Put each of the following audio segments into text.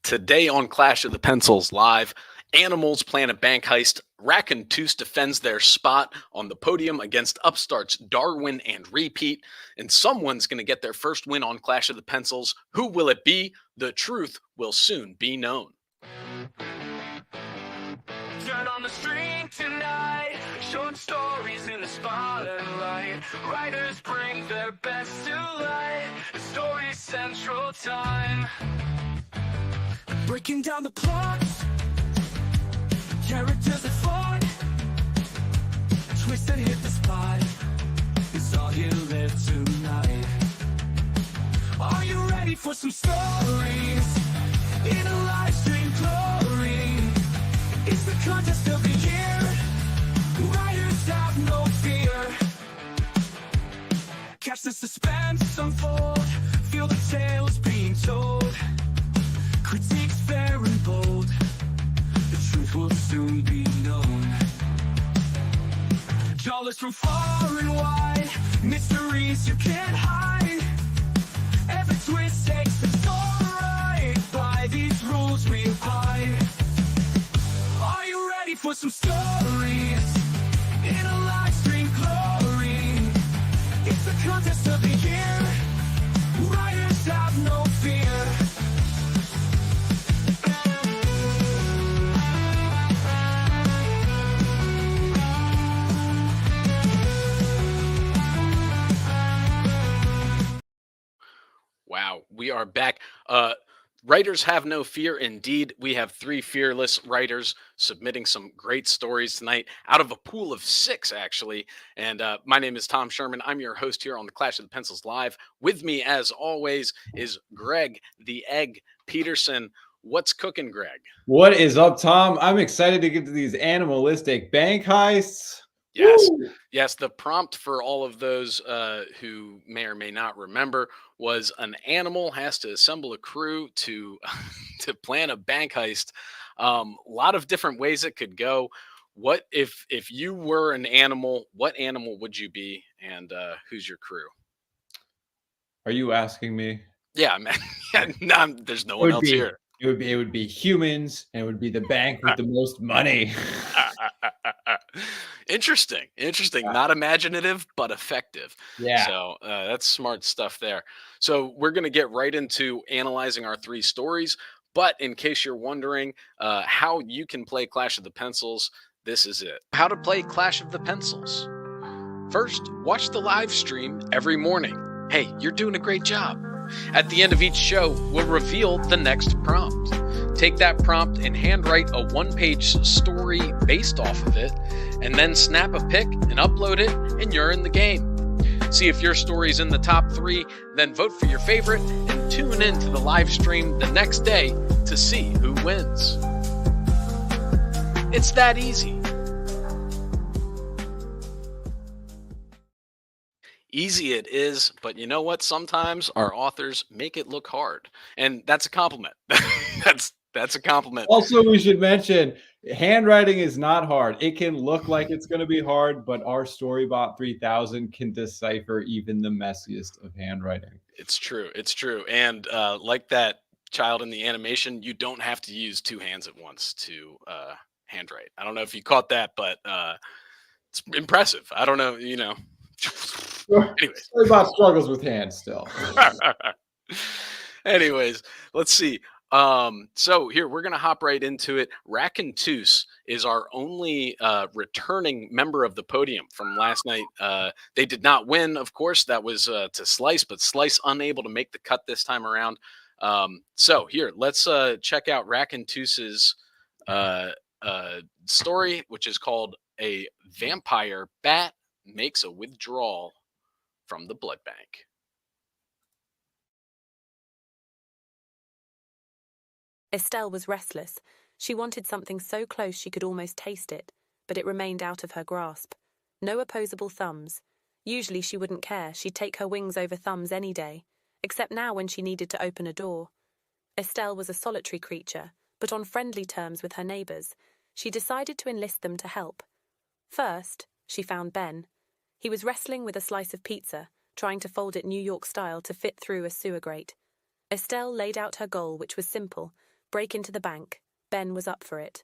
Today on Clash of the Pencils Live, Animals plan a bank heist, Racontus defends their spot on the podium against upstarts Darwin and Repeat, and someone's going to get their first win on Clash of the Pencils. Who will it be? The truth will soon be known. Turn on the street tonight, short stories in the spotlight. Writers bring their best to light. The story central time. Breaking down the plots, characters that fought, twist and hit the spot. It's all here live tonight. Are you ready for some stories in a live stream glory? It's the contest of the year. Writers have no fear. Catch the suspense unfold. Feel the tales being told. Critiques fair and bold. The truth will soon be known. Jawless from far and wide. Mysteries you can't hide. Every twist takes the story right. By these rules we abide. Are you ready for some stories in a live stream glory? It's the contest of the year. Writers have no fear. Wow, we are back. Writers have no fear. Indeed, we have three fearless writers submitting some great stories tonight out of a pool of six, actually. And my name is Tom Sherman. I'm your host here on the Clash of the Pencils Live. With me, as always, is Greg the Egg Peterson. What's cooking, Greg? What is up, Tom? I'm excited to get to these animalistic bank heists. Yes, Woo! yes. The prompt for all of those who may or may not remember was an animal has to assemble a crew to to plan a bank heist. A lot of different ways it could go. What if you were an animal? What animal would you be, and who's your crew? Are you asking me? Yeah, man. Yeah, no, there's no one else here. It would be humans, and it would be the bank with the most money. Interesting. Not imaginative, but effective. Yeah. So that's smart stuff there. So we're going to get right into analyzing our three stories. But in case you're wondering how you can play Clash of the Pencils, this is it. How to play Clash of the Pencils. First, watch the live stream every morning. Hey, you're doing a great job. At the end of each show, we'll reveal the next prompt. Take that prompt and handwrite a one-page story based off of it, and then snap a pic and upload it, and you're in the game. See if your story's in the top 3, then vote for your favorite, and tune in to the live stream the next day to see who wins. It's that easy. Easy it is, but you know what? Sometimes our authors make it look hard, and that's a compliment. that's a compliment. Also, we should mention handwriting is not hard. It can look like it's going to be hard, but our Storybot 3000 can decipher even the messiest of handwriting. It's true. And like that child in the animation, you don't have to use two hands at once to handwrite. I don't know if you caught that, but it's impressive. I don't know, Anyways. Storybot struggles with hands still. Anyways, let's see. So here we're gonna hop right into it. Racontus is our only returning member of the podium from last night. They did not win, of course. That was to Slice, but Slice unable to make the cut this time around. So here, let's check out Racontus's story, which is called "A Vampire Bat Makes a Withdrawal from the Blood Bank." Estelle was restless. She wanted something so close she could almost taste it, but it remained out of her grasp. No opposable thumbs. Usually she wouldn't care. She'd take her wings over thumbs any day, except now when she needed to open a door. Estelle was a solitary creature, but on friendly terms with her neighbours. She decided to enlist them to help. First, she found Ben. He was wrestling with a slice of pizza, trying to fold it New York style to fit through a sewer grate. Estelle laid out her goal, which was simple: break into the bank. Ben was up for it.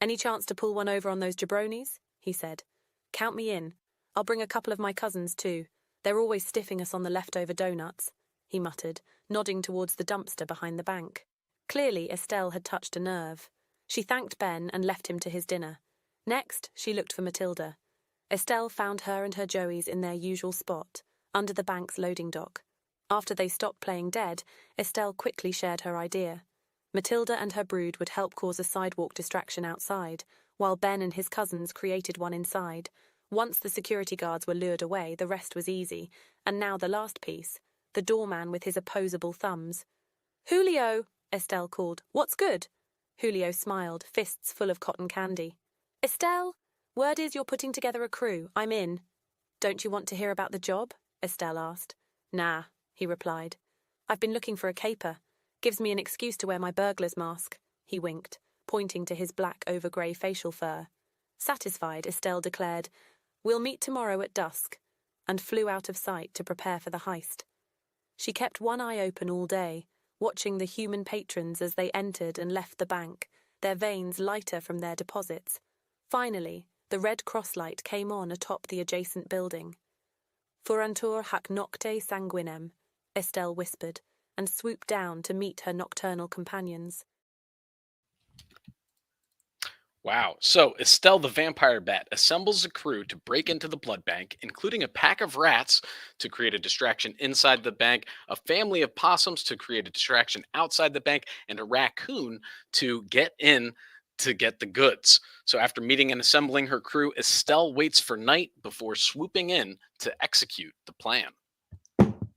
"Any chance to pull one over on those jabronis?" he said. "Count me in. I'll bring a couple of my cousins too. They're always stiffing us on the leftover doughnuts," he muttered, nodding towards the dumpster behind the bank. Clearly, Estelle had touched a nerve. She thanked Ben and left him to his dinner. Next, she looked for Matilda. Estelle found her and her Joeys in their usual spot, under the bank's loading dock. After they stopped playing dead, Estelle quickly shared her idea. Matilda and her brood would help cause a sidewalk distraction outside, while Ben and his cousins created one inside. Once the security guards were lured away, the rest was easy. And now the last piece, the doorman with his opposable thumbs. "Julio," Estelle called. "What's good?" Julio smiled, fists full of cotton candy. "Estelle, word is you're putting together a crew. I'm in." "Don't you want to hear about the job?" Estelle asked. "Nah," he replied. "I've been looking for a caper. Gives me an excuse to wear my burglar's mask." He winked, pointing to his black over grey facial fur. Satisfied, Estelle declared, "We'll meet tomorrow at dusk," and flew out of sight to prepare for the heist. She kept one eye open all day, watching the human patrons as they entered and left the bank, their veins lighter from their deposits. Finally, the Red Cross light came on atop the adjacent building. "Furantur hac nocte sanguinem," Estelle whispered, and swooped down to meet her nocturnal companions. Wow. So Estelle the vampire bat assembles a crew to break into the blood bank, including a pack of rats to create a distraction inside the bank, a family of possums to create a distraction outside the bank, and a raccoon to get in to get the goods. So after meeting and assembling her crew, Estelle waits for night before swooping in to execute the plan.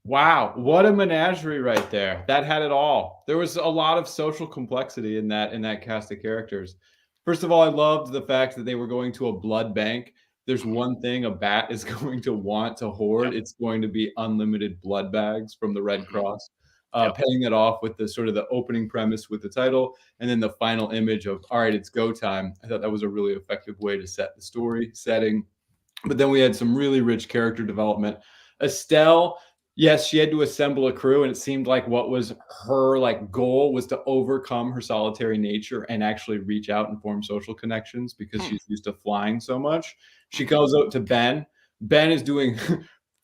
Wow, what a menagerie right there. That had it all. There was a lot of social complexity in that cast of characters. First of all, I loved the fact that they were going to a blood bank. There's one thing a bat is going to want to hoard. Yep. It's going to be unlimited blood bags from the Red Mhm. Cross. Yep. Paying it off with the sort of the opening premise with the title, and then the final image of, all right, it's go time. I thought that was a really effective way to set the story setting. But then we had some really rich character development. Estelle, yes, she had to assemble a crew, and it seemed like what was her like goal was to overcome her solitary nature and actually reach out and form social connections because she's used to flying so much. She goes out to Ben. Ben is doing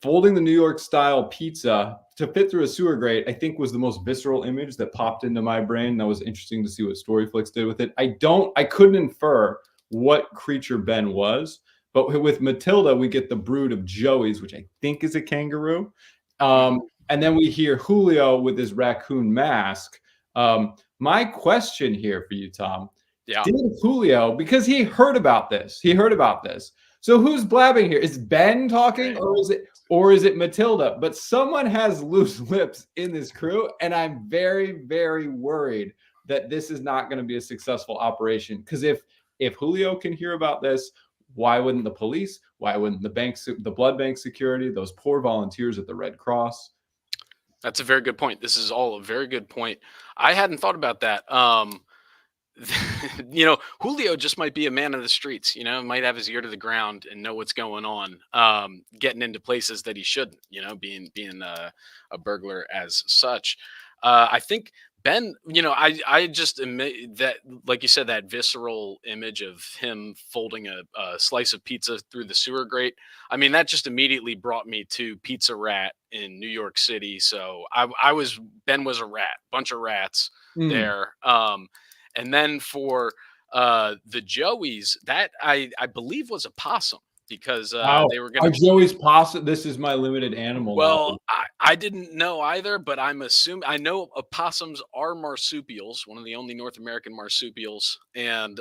folding the New York style pizza to fit through a sewer grate. I think was the most visceral image that popped into my brain. That was interesting to see what Storyflix did with it. I couldn't infer what creature Ben was, but with Matilda, we get the brood of Joeys, which I think is a kangaroo. And then we hear Julio with his raccoon mask. My question here for you, Tom, Yeah. did Julio, because he heard about this. So who's blabbing here? Is Ben talking, or is it Matilda? But someone has loose lips in this crew, and I'm very, very worried that this is not going to be a successful operation. Because if Julio can hear about this, why wouldn't the police? Why wouldn't the blood bank security? Those poor volunteers at the Red Cross. That's a very good point. This is all a very good point. I hadn't thought about that. Julio just might be a man of the streets, might have his ear to the ground and know what's going on, getting into places that he shouldn't, being a burglar as such. I think Ben, I just admit that, like you said, that visceral image of him folding a slice of pizza through the sewer grate. I mean, that just immediately brought me to Pizza Rat in New York City. So Ben was a rat, bunch of rats there. And then for the Joeys, that I believe was a possum because they were going Are to. Joey's possum? This is my limited animal knowledge. Well, I didn't know either, but I'm assuming I know opossums are marsupials, one of the only North American marsupials, and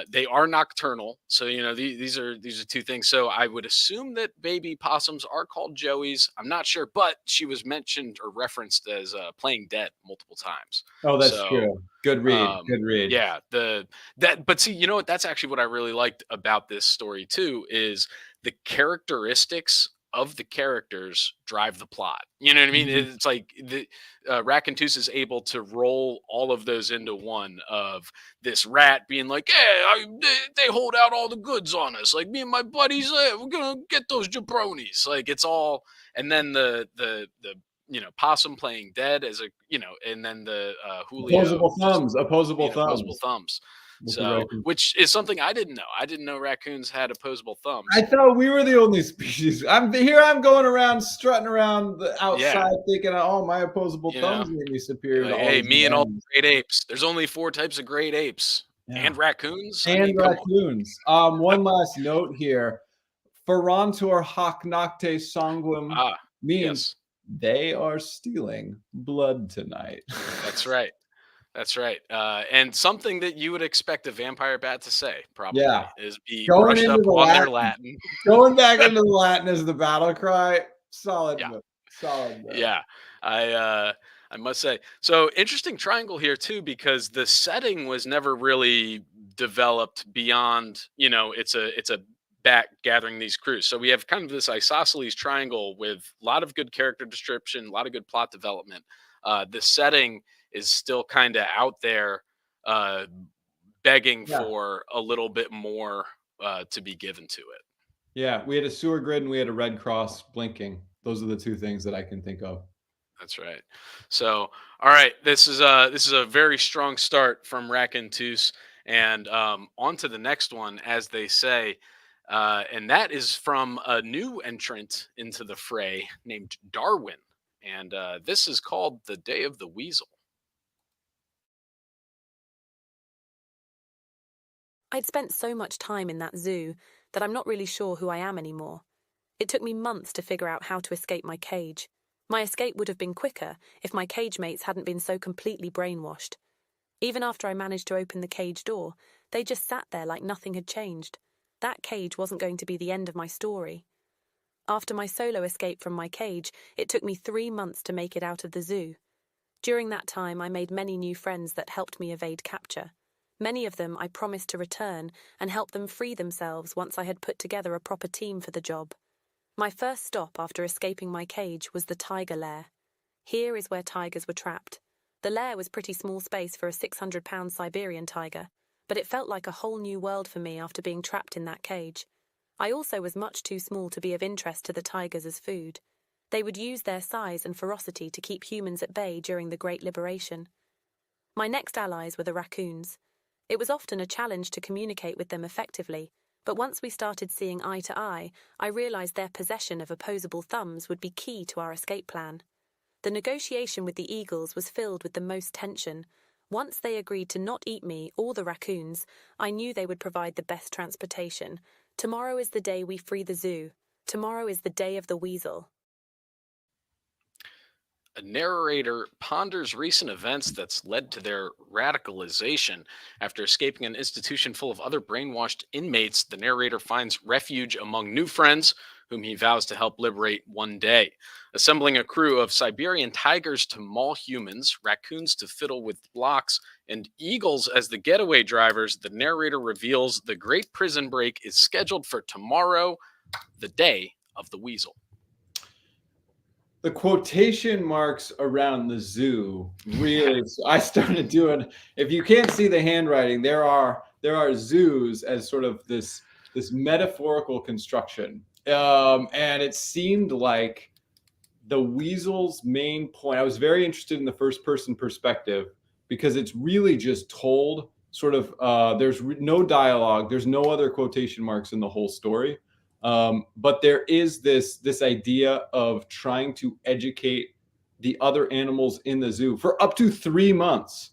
they are nocturnal. So these are two things. So I would assume that baby possums are called Joeys. I'm not sure, but she was mentioned or referenced as playing dead multiple times. Oh, that's true. Good read. Good read. Yeah, but see, you know what? That's actually what I really liked about this story too, is the characteristics of the characters drive the plot. You know what I mean? Mhm. It's like the Rackentus is able to roll all of those into one, of this rat being like, "Hey, they hold out all the goods on us. Like me and my buddies, we're gonna get those jabronis." Like it's all, and then the Possum playing dead as and then the Julio Opposable just thumbs. Opposable being opposable thumbs. thumbs. With the So, raccoon. which is something I didn't know. I didn't know raccoons had opposable thumbs. I thought we were the only species. I'm going around strutting around the outside, thinking, "Oh, my opposable thumbs make me superior to all hey, these me and all animals." great apes. There's only 4 types of great apes Yeah. and raccoons. I And mean, come on. raccoons. One last note here: Ferrantur hoc nocte sanguum means Yes, they are stealing blood tonight. that's right. That's right. And something that you would expect a vampire bat to say probably Yeah. is be Going brushed into up the on their Latin. Latin. Going back into the Latin as the battle cry. Solid Yeah. move. Solid move. Yeah, I must say. So interesting triangle here too, because the setting was never really developed beyond, it's a bat gathering these crews. So we have kind of this isosceles triangle with a lot of good character description, a lot of good plot development. The setting is still kind of out there, uh, begging Yeah. for a little bit more to be given to it. Yeah, we had a sewer grid and we had a red cross blinking. Those are the 2 things that I can think of. That's right. So, all right, this is a very strong start from Racontus, and on to the next one, as they say, and that is from a new entrant into the fray named Darwin, and this is called the Day of the Weasel. I'd spent so much time in that zoo that I'm not really sure who I am anymore. It took me months to figure out how to escape my cage. My escape would have been quicker if my cage mates hadn't been so completely brainwashed. Even after I managed to open the cage door, they just sat there like nothing had changed. That cage wasn't going to be the end of my story. After my solo escape from my cage, it took me 3 months to make it out of the zoo. During that time, I made many new friends that helped me evade capture. Many of them I promised to return and help them free themselves once I had put together a proper team for the job. My first stop after escaping my cage was the tiger lair. Here is where tigers were trapped. The lair was pretty small space for a 600-pound Siberian tiger, but it felt like a whole new world for me after being trapped in that cage. I also was much too small to be of interest to the tigers as food. They would use their size and ferocity to keep humans at bay during the Great Liberation. My next allies were the raccoons. It was often a challenge to communicate with them effectively, but once we started seeing eye to eye, I realized their possession of opposable thumbs would be key to our escape plan. The negotiation with the eagles was filled with the most tension. Once they agreed to not eat me or the raccoons, I knew they would provide the best transportation. Tomorrow is the day we free the zoo. Tomorrow is the day of the weasel. A narrator ponders recent events that's led to their radicalization. After escaping an institution full of other brainwashed inmates, the narrator finds refuge among new friends whom he vows to help liberate one day. Assembling a crew of Siberian tigers to maul humans, raccoons to fiddle with blocks, and eagles as the getaway drivers, the narrator reveals the great prison break is scheduled for tomorrow, the day of the weasel. The quotation marks around the zoo really. So I started doing. If you can't see the handwriting, there are zoos as sort of this metaphorical construction, and it seemed like the weasel's main point. I was very interested in the first person perspective because it's really just told sort of. There's no dialogue. There's no other quotation marks in the whole story. But there is this idea of trying to educate the other animals in the zoo for up to 3 months,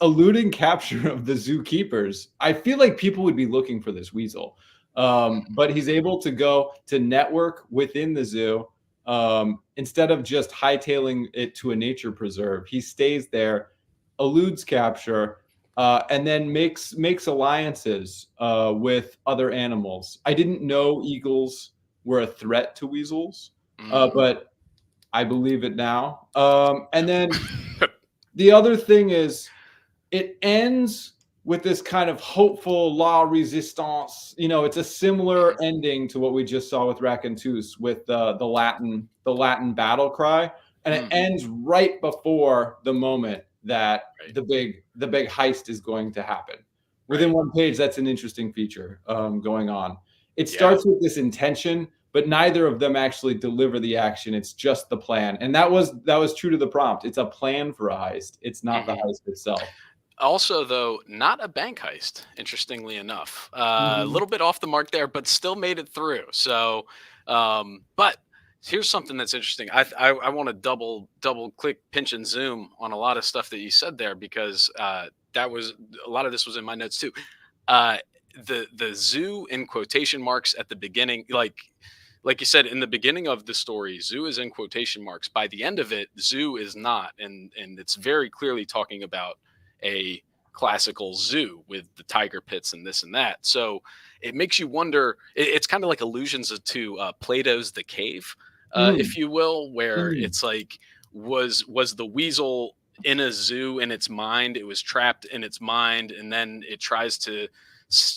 eluding capture of the zookeepers. I feel like people would be looking for this weasel, but he's able to go to network within the zoo instead of just hightailing it to a nature preserve. He stays there, eludes capture. And then makes alliances with other animals. I didn't know eagles were a threat to weasels, but I believe it now. And then the other thing is, it ends with this kind of hopeful la resistance. It's a similar ending to what we just saw with Racontus with the Latin battle cry, and it ends right before the moment that the big heist is going to happen. Within one page, that's an interesting feature going on. It starts with this intention, but neither of them actually deliver the action. It's just the plan. And that was true to the prompt. It's a plan for a heist. It's not the heist itself. Also, though, not a bank heist, interestingly enough. A little bit off the mark there, but still made it through. So, but here's something that's interesting. I want to double click, pinch and zoom on a lot of stuff that you said there, because that was a lot of this was in my notes too. The zoo in quotation marks at the beginning, like you said, in the beginning of the story, zoo is in quotation marks. By the end of it, zoo is not, and it's very clearly talking about a classical zoo with the tiger pits and this and that. So it makes you wonder. It's kind of like allusions to Plato's The Cave, if you will, where it's like, was the weasel in a zoo in its mind? It was trapped in its mind, and then it tries to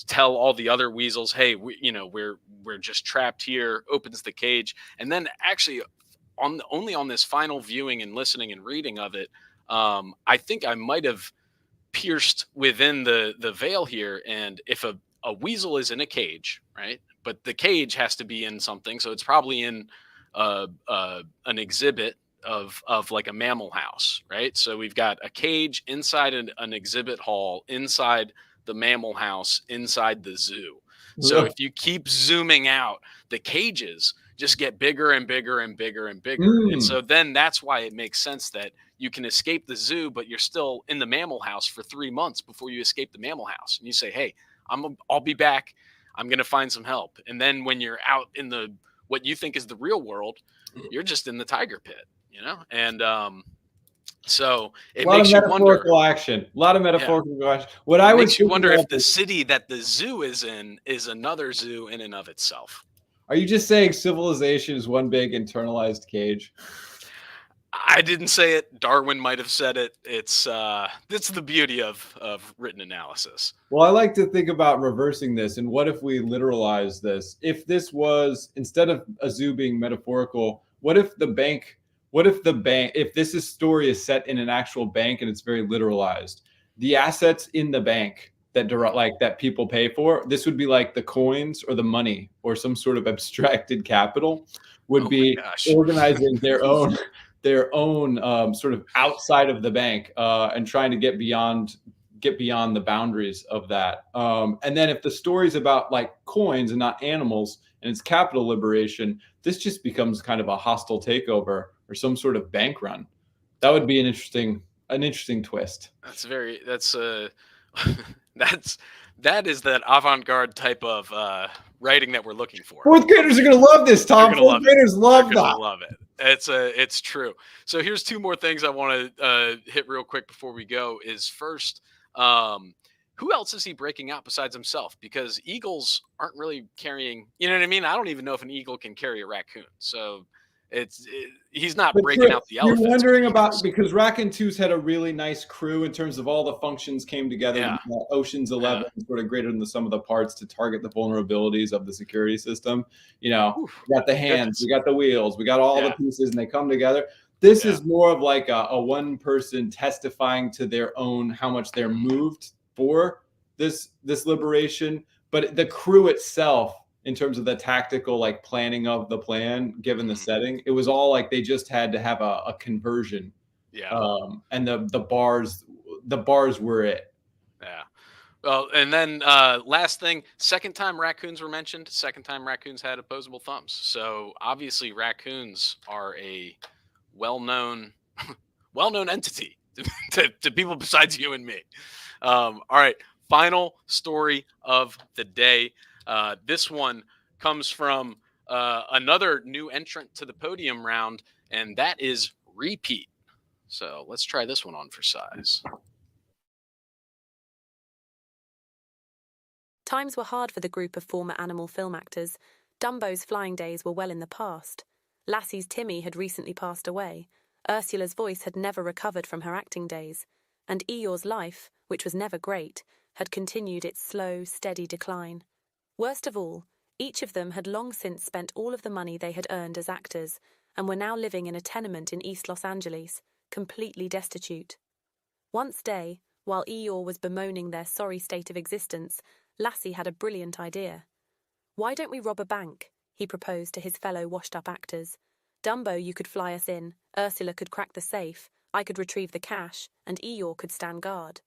tell all the other weasels, "Hey, we're just trapped here." Opens the cage, and then actually, only on this final viewing and listening and reading of it, I think I might have pierced within the veil here. And if a weasel is in a cage, right, but the cage has to be in something, so it's probably in an exhibit of like a mammal house, right? So we've got a cage inside an exhibit hall, inside the mammal house, inside the zoo. So if you keep zooming out, the cages just get bigger and bigger and bigger and bigger. And so then that's why it makes sense that you can escape the zoo, but you're still in the mammal house for 3 months before you escape the mammal house. And you say, "Hey, I'll be back. I'm going to find some help." And then when you're out in the what you think is the real world, you're just in the tiger pit, And so it makes you wonder. Action. A lot of metaphorical action. What I makes you wonder if the city that the zoo is in is another zoo in and of itself. Are you just saying civilization is one big internalized cage? I didn't say it. Darwin might have said it. It's the beauty of written analysis. Well, I like to think about reversing this. And what if we literalize this? If this was, instead of a zoo being metaphorical, if this story is set in an actual bank and it's very literalized, the assets in the bank that people pay for, this would be like the coins or the money or some sort of abstracted capital would be organizing their own sort of outside of the bank and trying to get beyond the boundaries of that. And then if the story's about like coins and not animals and it's capital liberation, this just becomes kind of a hostile takeover or some sort of bank run. That would be an interesting twist. That is that avant-garde type of writing that we're looking for. Fourth graders are going to love this, Tom. Fourth graders love that. Love it. It's true. So here's two more things I want to hit real quick before we go. Is first, who else is he breaking out besides himself? Because eagles aren't really carrying. You know what I mean? I don't even know if an eagle can carry a raccoon. So he's not breaking out the elephants. You're wondering about, because Raccoon 2's had a really nice crew in terms of all the functions came together. Yeah. Ocean's 11 sort of greater than the sum of the parts to target the vulnerabilities of the security system. We got the hands, we got the wheels, we got all the pieces, and they come together. This is more of like a one person testifying to their own, how much they're moved for this liberation. But the crew itself, in terms of the tactical like planning of the plan, given the setting, it was all like they just had to have a conversion. And the bars were it. Yeah. Well, and then last thing, second time raccoons were mentioned, second time raccoons had opposable thumbs. So obviously raccoons are a well-known entity to people besides you and me. All right, final story of the day. This one comes from another new entrant to the podium round, and that is Repeat. So let's try this one on for size. Times were hard for the group of former animal film actors. Dumbo's flying days were well in the past. Lassie's Timmy had recently passed away. Ursula's voice had never recovered from her acting days. And Eeyore's life, which was never great, had continued its slow, steady decline. Worst of all, each of them had long since spent all of the money they had earned as actors and were now living in a tenement in East Los Angeles, completely destitute. Once day, while Eeyore was bemoaning their sorry state of existence, Lassie had a brilliant idea. "Why don't we rob a bank?" he proposed to his fellow washed-up actors. Dumbo, you could fly us in, Ursula could crack the safe, I could retrieve the cash, and Eeyore could stand guard.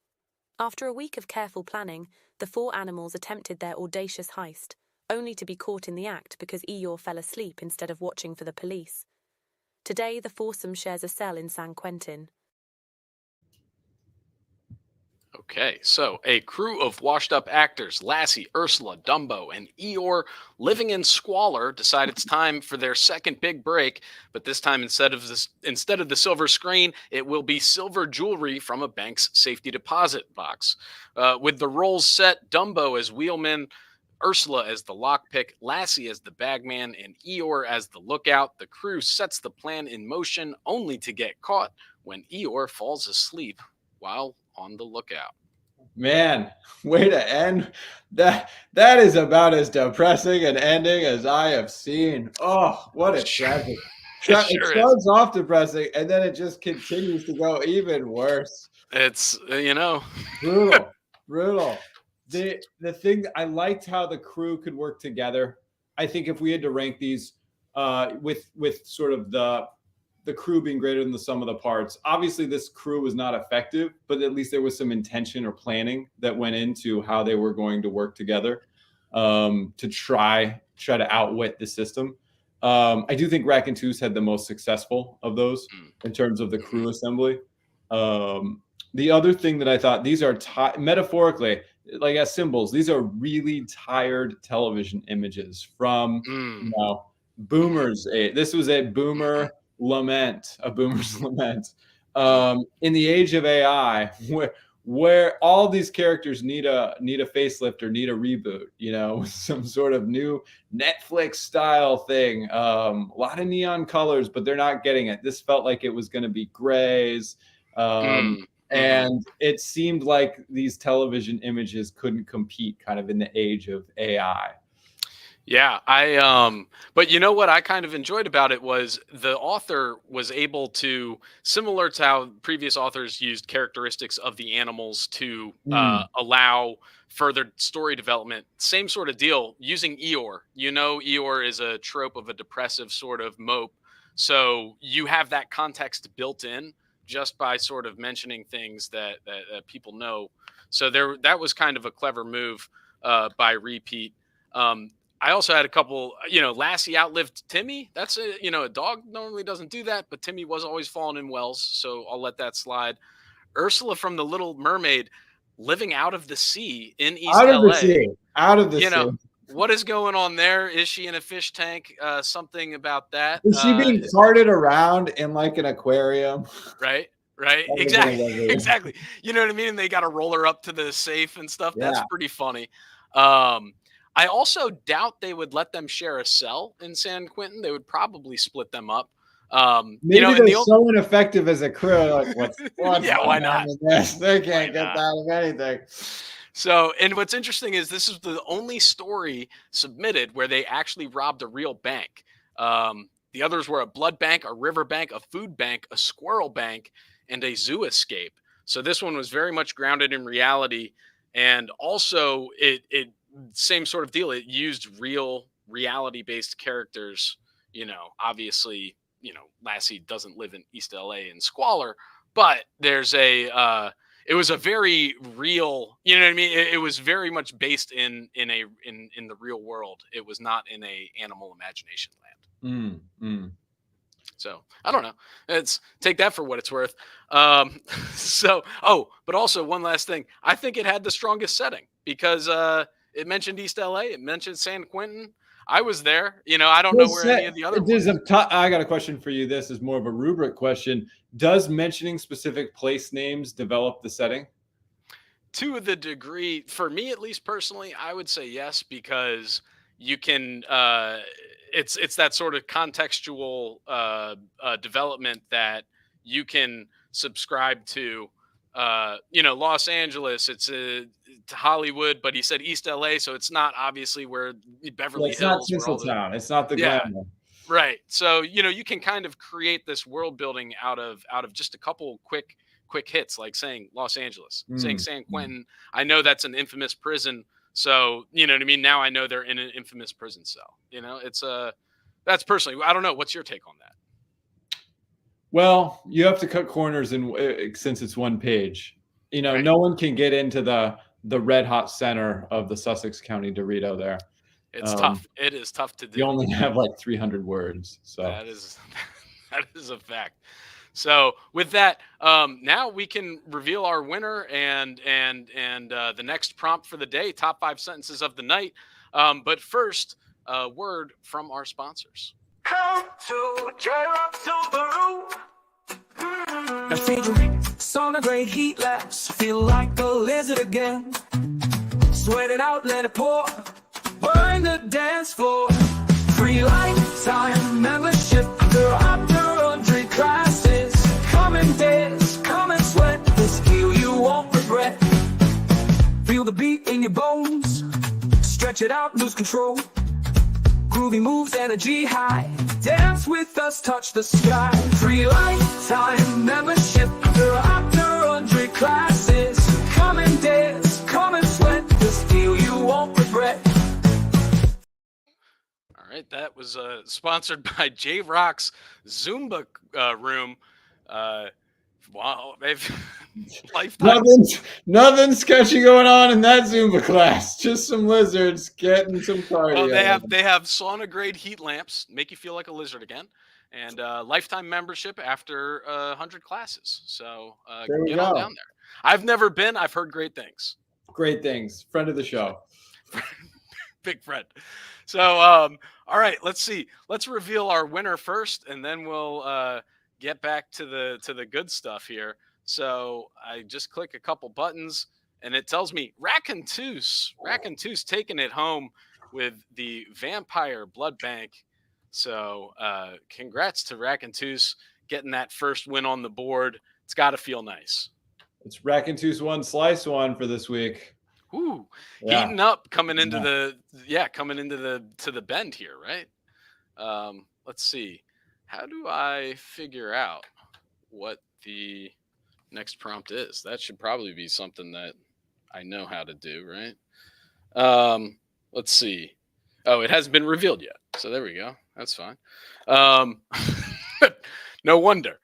After a week of careful planning, the 4 animals attempted their audacious heist, only to be caught in the act because Eeyore fell asleep instead of watching for the police. Today, the foursome shares a cell in San Quentin. Okay, so a crew of washed-up actors, Lassie, Ursula, Dumbo, and Eeyore, living in squalor, decide it's time for their second big break. But this time, instead of the silver screen, it will be silver jewelry from a bank's safety deposit box. With the roles set, Dumbo as wheelman, Ursula as the lockpick, Lassie as the bagman, and Eeyore as the lookout, the crew sets the plan in motion, only to get caught when Eeyore falls asleep while on the lookout. Man, way to end. That is about as depressing an ending as I have seen. Oh, what a tragedy. It It sure is. starts off depressing and then it just continues to go even worse. It's Brutal. Brutal. The thing, I liked how the crew could work together. I think if we had to rank these with sort of the crew being greater than the sum of the parts, obviously this crew was not effective, but at least there was some intention or planning that went into how they were going to work together to try to outwit the system. I do think Racontus had the most successful of those in terms of the crew assembly. The other thing that I thought, these are metaphorically, like as symbols, these are really tired television images from boomers. This was a boomer's lament. In the age of AI, where all these characters need a facelift or need a reboot, some sort of new Netflix style thing. A lot of neon colors, but they're not getting it. This felt like it was going to be grays. And it seemed like these television images couldn't compete kind of in the age of AI. Yeah, but you know what I kind of enjoyed about it was the author was able to, similar to how previous authors used characteristics of the animals to allow further story development. Same sort of deal using Eeyore. Eeyore is a trope of a depressive sort of mope. So you have that context built in just by sort of mentioning things that people know. So that was kind of a clever move by Repeat. I also had a couple, Lassie outlived Timmy. That's a dog normally doesn't do that, but Timmy was always falling in wells. So I'll let that slide. Ursula from The Little Mermaid living out of the sea in East LA. Out of the sea. What is going on there? Is she in a fish tank? Something about that. Is she being carted around in like an aquarium? Right. Exactly. You know what I mean? And they got to roll her up to the safe and stuff. Yeah. That's pretty funny. I also doubt they would let them share a cell in San Quentin. They would probably split them up. Maybe they're so ineffective as a crew. Like, what's yeah, why not? They can't get out of anything. So, and what's interesting is this is the only story submitted where they actually robbed a real bank. The others were a blood bank, a river bank, a food bank, a squirrel bank, and a zoo escape. So this one was very much grounded in reality. And also it same sort of deal. It used real reality-based characters. Obviously, Lassie doesn't live in East LA in squalor, but there's it was a very real, you know what I mean? It was very much based in the real world. It was not in a animal imagination land. So I don't know. Take that for what it's worth. But also one last thing. I think it had the strongest setting because it mentioned East LA. It mentioned San Quentin. I was there. I don't know where any of the other ones. I got a question for you. This is more of a rubric question. Does mentioning specific place names develop the setting? To the degree, for me at least personally, I would say yes, because you can. It's that sort of contextual development that you can subscribe to. Los Angeles, it's Hollywood, but he said East LA, so it's not obviously where Beverly Hills. It's not Tinseltown. It's not the glamour. Right. So, you can kind of create this world building out of just a couple quick hits, like saying Los Angeles, saying San Quentin. I know that's an infamous prison, So, you know what I mean? Now I know they're in an infamous prison cell. You know, it's that's personally, I don't know. What's your take on that? Well, you have to cut corners, and since it's one page, Right. no one can get into the red hot center of the Sussex County Dorito there. It's tough. It is tough to do. You only have like 300 words. So That is that is a fact. So with that, now we can reveal our winner and the next prompt for the day, top 5 sentences of the night. But first, a word from our sponsors. Come to J-Rock Subaru. Now feed your sauna great heat labs. Feel like a lizard again. Sweat it out, let it pour. Burn the dance floor. Free lifetime membership. There are 100 classes. Come and dance, come and sweat. The skill you won't regret. Feel the beat in your bones. Stretch it out, lose control. Groovy moves, energy high. Dance with us, touch the sky. Free lifetime membership. There are 100 classes. Come and dance, come and sweat. The skill you won't regret. All right, that was sponsored by J Rock's Zumba room. Wow, they've lifetime. nothing sketchy going on in that Zumba class. Just some lizards getting some cardio. Well, they have sauna grade heat lamps, make you feel like a lizard again, and lifetime membership after 100 classes. So There we get on go. down there. I've never been. I've heard great things. Great things. Friend of the show. Big friend. So all right, let's see. Let's reveal our winner first, and then we'll get back to the good stuff here. So I just click a couple buttons, and it tells me Raconteuse taking it home with the Vampire Blood Bank. So congrats to Raconteuse getting that first win on the board. It's got to feel nice. It's Raconteuse 1, Slice 1 for this week. Ooh, Yeah. heating up coming into the bend here, right? Let's see. How do I figure out what the next prompt is? That should probably be something that I know how to do, right? Let's see. Oh, it hasn't been revealed yet. So there we go. That's fine. No wonder.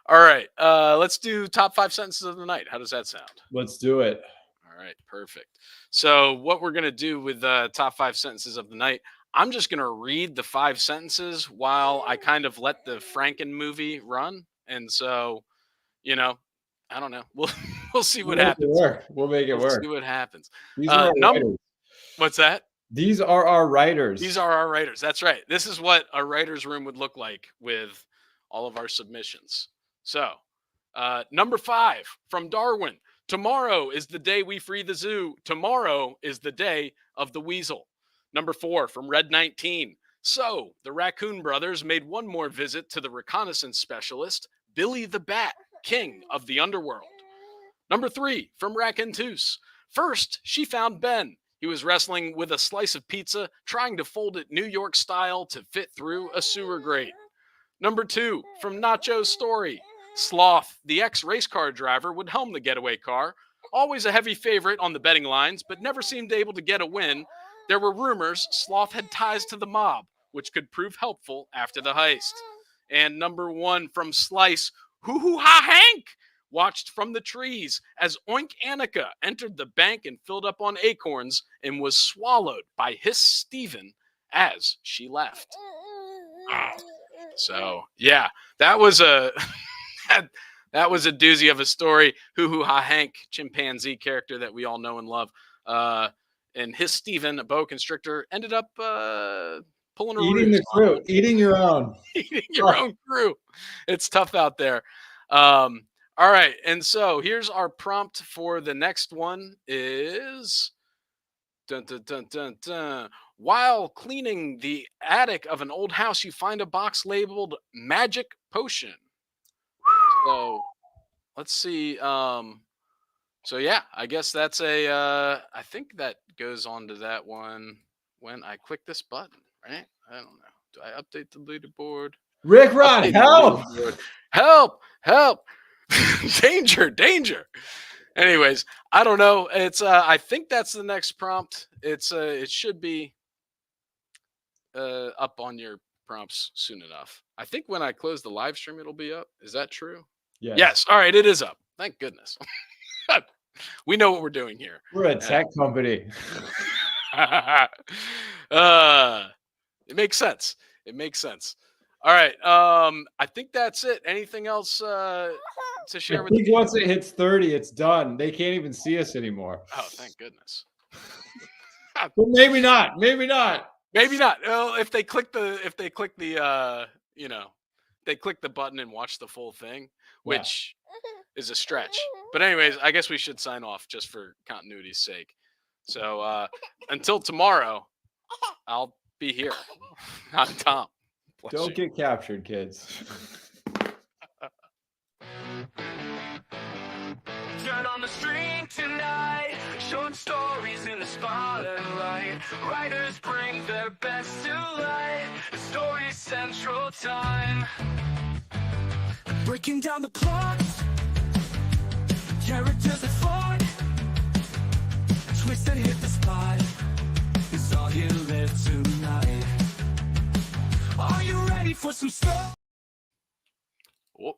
All right. Let's do top 5 sentences of the night. How does that sound? Let's do it. All right, perfect. So what we're going to do with top 5 sentences of the night, I'm just going to read the 5 sentences while I kind of let the Franken movie run. And so, I don't know. We'll see what happens. We'll make it We'll work. see what happens. These are our writers. What's that? These are our writers. These are our writers. That's right. This is what a writer's room would look like with all of our submissions. So, number 5 from Darwin. Tomorrow is the day we free the zoo. Tomorrow is the day of the weasel. Number 4 from Red 19. So, the Raccoon Brothers made one more visit to the reconnaissance specialist, Billy the Bat, king of the underworld. Number 3 from Raconteuse. First, she found Ben. He was wrestling with a slice of pizza, trying to fold it New York style to fit through a sewer grate. Number 2 from Nacho's story. Sloth, the ex-race car driver, would helm the getaway car. Always a heavy favorite on the betting lines, but never seemed able to get a win. There were rumors Sloth had ties to the mob, which could prove helpful after the heist. And number 1 from Slice, Hoo-hoo-ha-hank, watched from the trees as Oink Annika entered the bank and filled up on acorns and was swallowed by Hiss Steven as she left. So, yeah, that was a... that was a doozy of a story. Hoo-hoo-ha-hank, chimpanzee character that we all know and love. And Hiss Steven, a boa constrictor, ended up pulling a Eating the crew. Eating your own. Eating your own crew. It's tough out there. All right. And so here's our prompt for the next one is... Dun, dun, dun, dun, dun. While cleaning the attic of an old house, you find a box labeled Magic Potion. So let's see. So yeah, I guess that's I think that goes on to that one when I click this button, right? I don't know. Do I update the leaderboard? Rick Rod, help! Help! Danger! Anyways, I don't know. It's I think that's the next prompt. It's it should be up on your prompts soon enough. I think when I close the live stream, it'll be up. Is that true? Yes. All right, it is up. Thank goodness. We know what we're doing here. We're a tech company. It makes sense. It makes sense. All right. I think that's it. Anything else to share I with think the once it hits 30, it's done. They can't even see us anymore. Oh, thank goodness. But maybe not. Maybe not. Maybe not. Well, if they click the you know, they click the button and watch the full thing, which is a stretch. But anyways, I guess we should sign off just for continuity's sake. So until tomorrow, I'll be here. I'm Tom. Bless Don't you. get captured, kids. Turn on the stream tonight. Short stories in the spotlight. Writers bring their best to light. The Story Central Time. Breaking down the plot. Characters that fought. Twist and hit the spot. It's all you live tonight. Are you ready for some stuff? Oh.